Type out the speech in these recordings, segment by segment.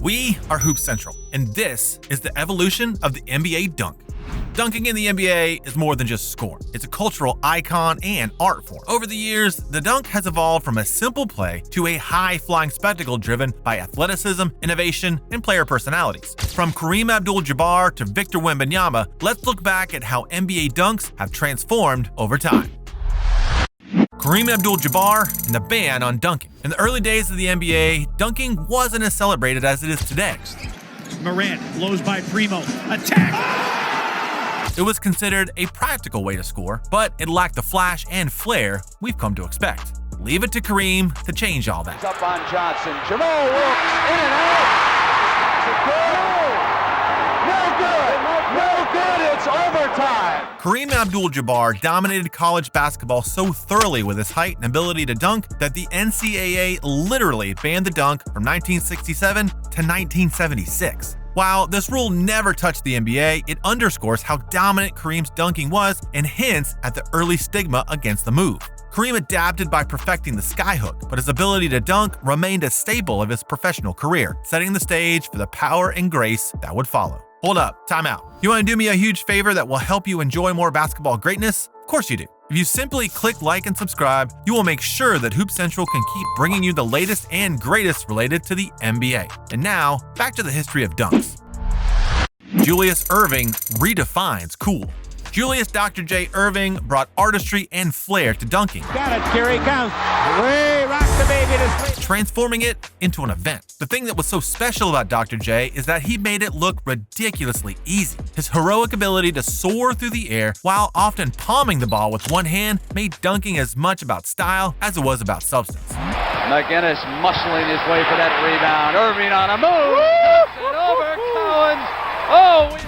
We are Hoop Central, and this is the evolution of the NBA dunk. Dunking in the NBA is more than just score. It's a cultural icon and art form. Over the years, the dunk has evolved from a simple play to a high-flying spectacle driven by athleticism, innovation, and player personalities. From Kareem Abdul-Jabbar to Victor Wembanyama, let's look back at how NBA dunks have transformed over time. Kareem Abdul-Jabbar and the ban on dunking. In the early days of the NBA, dunking wasn't as celebrated as it is today. Morant blows by Primo. Attack! It was considered a practical way to score, but it lacked the flash and flair we've come to expect. Leave it to Kareem to change all that. Up on Johnson. Jamal Wilkes in and out. No good. It's overtime. Kareem Abdul-Jabbar dominated college basketball so thoroughly with his height and ability to dunk that the NCAA literally banned the dunk from 1967 to 1976. While this rule never touched the NBA, it underscores how dominant Kareem's dunking was and hints at the early stigma against the move. Kareem adapted by perfecting the skyhook, but his ability to dunk remained a staple of his professional career, setting the stage for the power and grace that would follow. Hold up, time out. You want to do me a huge favor that will help you enjoy more basketball greatness? Of course you do. If you simply click like and subscribe, you will make sure that Hoop Central can keep bringing you the latest and greatest related to the NBA. And now, back to the history of dunks. Julius Erving redefines cool. Julius Dr. J. Erving brought artistry and flair to dunking. Got it, here he comes. Way rock the baby to sleep. Transforming it into an event. The thing that was so special about Dr. J is that he made it look ridiculously easy. His heroic ability to soar through the air while often palming the ball with one hand made dunking as much about style as it was about substance. McGinnis muscling his way for that rebound. Irving on a move. It over Cowens.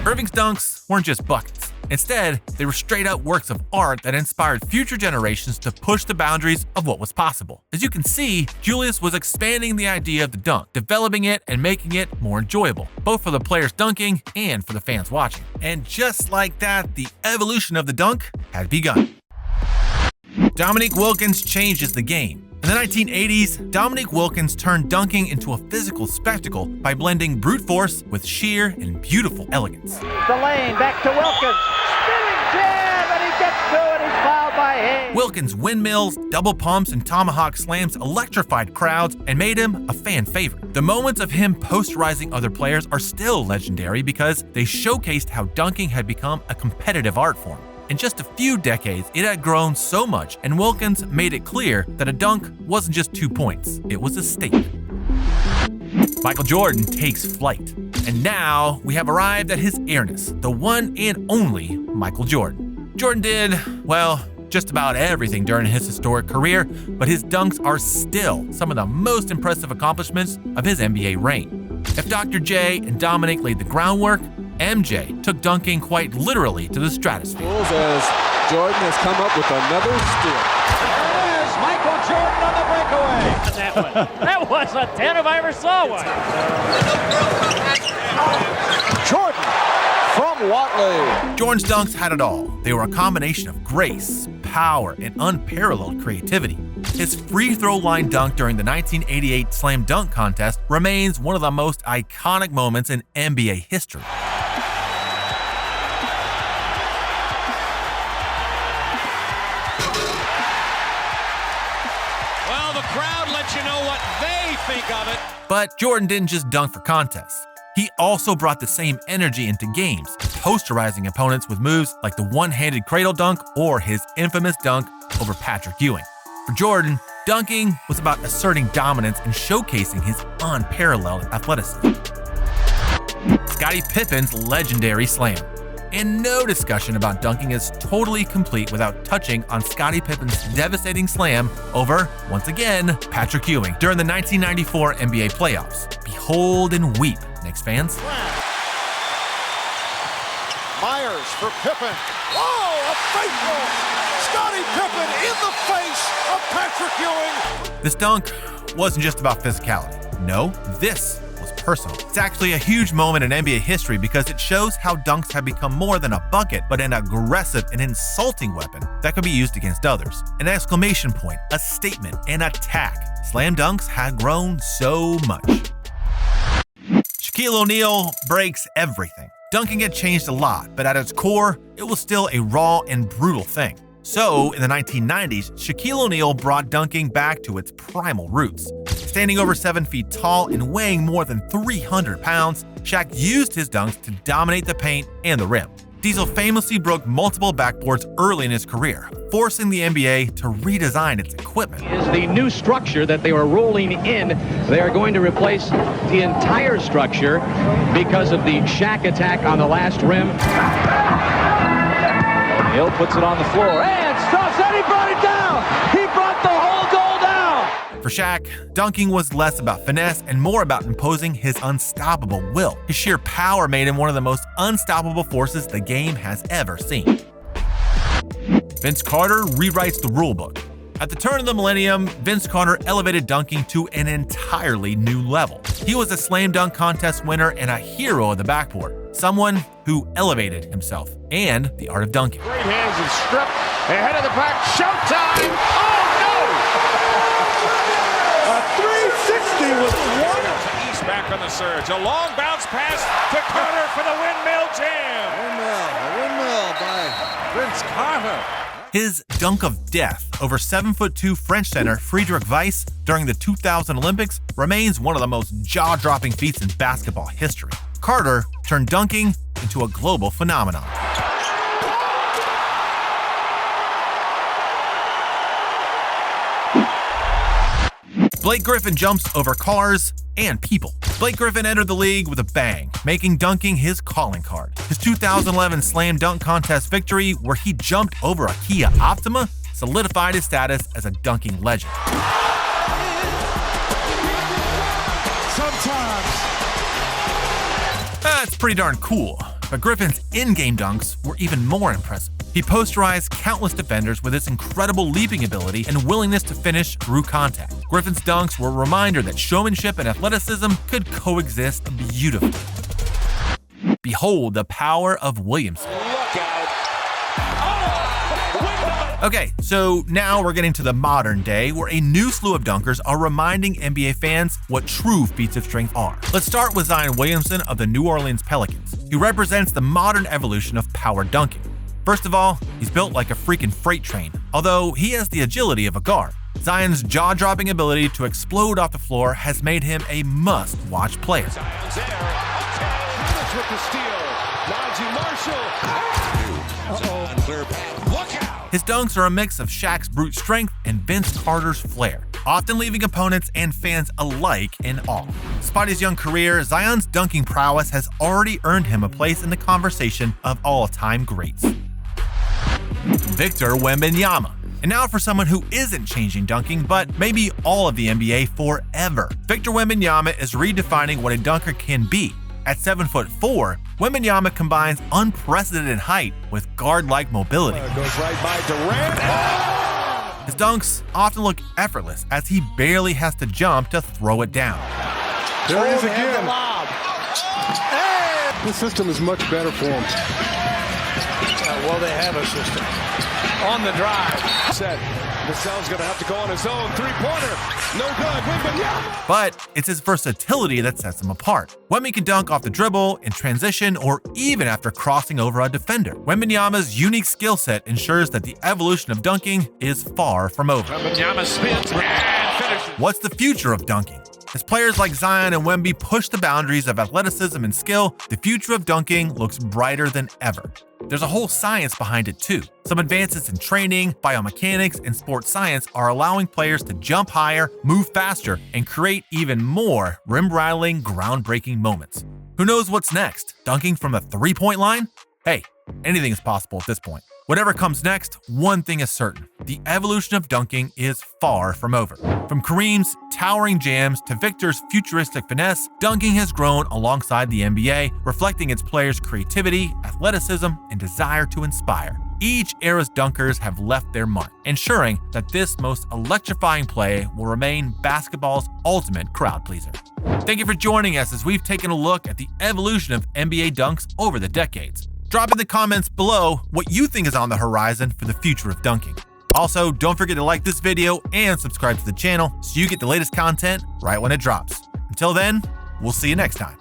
Erving's dunks weren't just buckets. Instead, they were straight-up works of art that inspired future generations to push the boundaries of what was possible. As you can see, Julius was expanding the idea of the dunk, developing it and making it more enjoyable, both for the players dunking and for the fans watching. And just like that, the evolution of the dunk had begun. Dominique Wilkins changes the game. In the 1980s, Dominique Wilkins turned dunking into a physical spectacle by blending brute force with sheer and beautiful elegance. The lane, back to Wilkins. Spinning jab, and he gets to it. He's fouled by Hayes. Wilkins' windmills, double pumps, and tomahawk slams electrified crowds and made him a fan favorite. The moments of him posterizing other players are still legendary because they showcased how dunking had become a competitive art form. In just a few decades, it had grown so much, and Wilkins made it clear that a dunk wasn't just 2 points, it was a statement. Michael Jordan takes flight, and now we have arrived at his airness, the one and only Michael Jordan. Jordan did, well, just about everything during his historic career, but his dunks are still some of the most impressive accomplishments of his NBA reign. If Dr. J and Dominic laid the groundwork, MJ took dunking quite literally to the stratosphere. As Jordan has come up with another steal. There's Michael Jordan on the breakaway. That one. That was a 10 if I ever saw one. Jordan from Watley. Jordan's dunks had it all. They were a combination of grace, power, and unparalleled creativity. His free throw line dunk during the 1988 Slam Dunk Contest remains one of the most iconic moments in NBA history. Well, the crowd lets you know what they think of it. But Jordan didn't just dunk for contests. He also brought the same energy into games, posterizing opponents with moves like the one-handed cradle dunk or his infamous dunk over Patrick Ewing. For Jordan, dunking was about asserting dominance and showcasing his unparalleled athleticism. Scottie Pippen's legendary slam. And no discussion about dunking is totally complete without touching on Scottie Pippen's devastating slam over, once again, Patrick Ewing during the 1994 NBA playoffs. Behold and weep, Knicks fans. Myers for Pippen. Oh, a faithful Scottie Pippen in the face of Patrick Ewing. This dunk wasn't just about physicality. No, this was personal. It's actually a huge moment in NBA history because it shows how dunks have become more than a bucket, but an aggressive and insulting weapon that could be used against others. An exclamation point, a statement, an attack. Slam dunks had grown so much. Shaquille O'Neal breaks everything. Dunking had changed a lot, but at its core, it was still a raw and brutal thing. So, in the 1990s, Shaquille O'Neal brought dunking back to its primal roots. Standing over 7 feet tall and weighing more than 300 pounds, Shaq used his dunks to dominate the paint and the rim. Diesel famously broke multiple backboards early in his career, forcing the NBA to redesign its equipment. Is the new structure that they are rolling in. They are going to replace the entire structure because of the Shaq attack on the last rim. Hill puts it on the floor and stops and he brought it down. He brought the whole goal down. For Shaq, dunking was less about finesse and more about imposing his unstoppable will. His sheer power made him one of the most unstoppable forces the game has ever seen. Vince Carter rewrites the rulebook. At the turn of the millennium, Vince Carter elevated dunking to an entirely new level. He was a slam dunk contest winner and a hero of the backboard, someone who elevated himself and the art of dunking. Great hands and strip ahead of the back. Showtime! Oh no! A 360 with one. East back on the surge. A long bounce pass to Carter for the windmill jam. A windmill by Vince Carter. His dunk of death over 7'2" French center Friedrich Weiss during the 2000 Olympics remains one of the most jaw-dropping feats in basketball history. Carter turned dunking into a global phenomenon. Blake Griffin jumps over cars and people. Blake Griffin entered the league with a bang, making dunking his calling card. His 2011 slam dunk contest victory, where he jumped over a Kia Optima, solidified his status as a dunking legend. That's pretty darn cool, but Griffin's in-game dunks were even more impressive. He posterized countless defenders with his incredible leaping ability and willingness to finish through contact. Griffin's dunks were a reminder that showmanship and athleticism could coexist beautifully. Behold the power of Williamson. Okay, so now we're getting to the modern day, where a new slew of dunkers are reminding NBA fans what true feats of strength are. Let's start with Zion Williamson of the New Orleans Pelicans. He represents the modern evolution of power dunking. First of all, he's built like a freaking freight train, although he has the agility of a guard. Zion's jaw-dropping ability to explode off the floor has made him a must-watch player. Zion's there. Okay. With the steal. Najee Marshall. Unclear pass. Look out. His dunks are a mix of Shaq's brute strength and Vince Carter's flair, often leaving opponents and fans alike in awe. Despite his young career, Zion's dunking prowess has already earned him a place in the conversation of all-time greats. Victor Wembanyama. And now for someone who isn't changing dunking, but maybe all of the NBA forever. Victor Wembanyama is redefining what a dunker can be. At 7'4", Wembanyama combines unprecedented height with guard-like mobility. Goes right by Durant. His dunks often look effortless, as he barely has to jump to throw it down. There he is again. The system is much better for him. Well, they have a system. On the drive. Set. Vassell's going to have to go on his own. Three-pointer. No good. Wembanyama. But it's his versatility that sets him apart. Wemby can dunk off the dribble, in transition, or even after crossing over a defender. Wembanyama's unique skill set ensures that the evolution of dunking is far from over. Wembanyama spins and finishes. What's the future of dunking? As players like Zion and Wemby push the boundaries of athleticism and skill, the future of dunking looks brighter than ever. There's a whole science behind it too. Some advances in training, biomechanics, and sports science are allowing players to jump higher, move faster, and create even more rim-rattling, groundbreaking moments. Who knows what's next? Dunking from a three-point line? Hey, anything is possible at this point. Whatever comes next, one thing is certain: the evolution of dunking is far from over. From Kareem's towering jams to Victor's futuristic finesse, dunking has grown alongside the NBA, reflecting its players' creativity, athleticism, and desire to inspire. Each era's dunkers have left their mark, ensuring that this most electrifying play will remain basketball's ultimate crowd pleaser. Thank you for joining us as we've taken a look at the evolution of NBA dunks over the decades. Drop in the comments below what you think is on the horizon for the future of dunking. Also, don't forget to like this video and subscribe to the channel so you get the latest content right when it drops. Until then, we'll see you next time.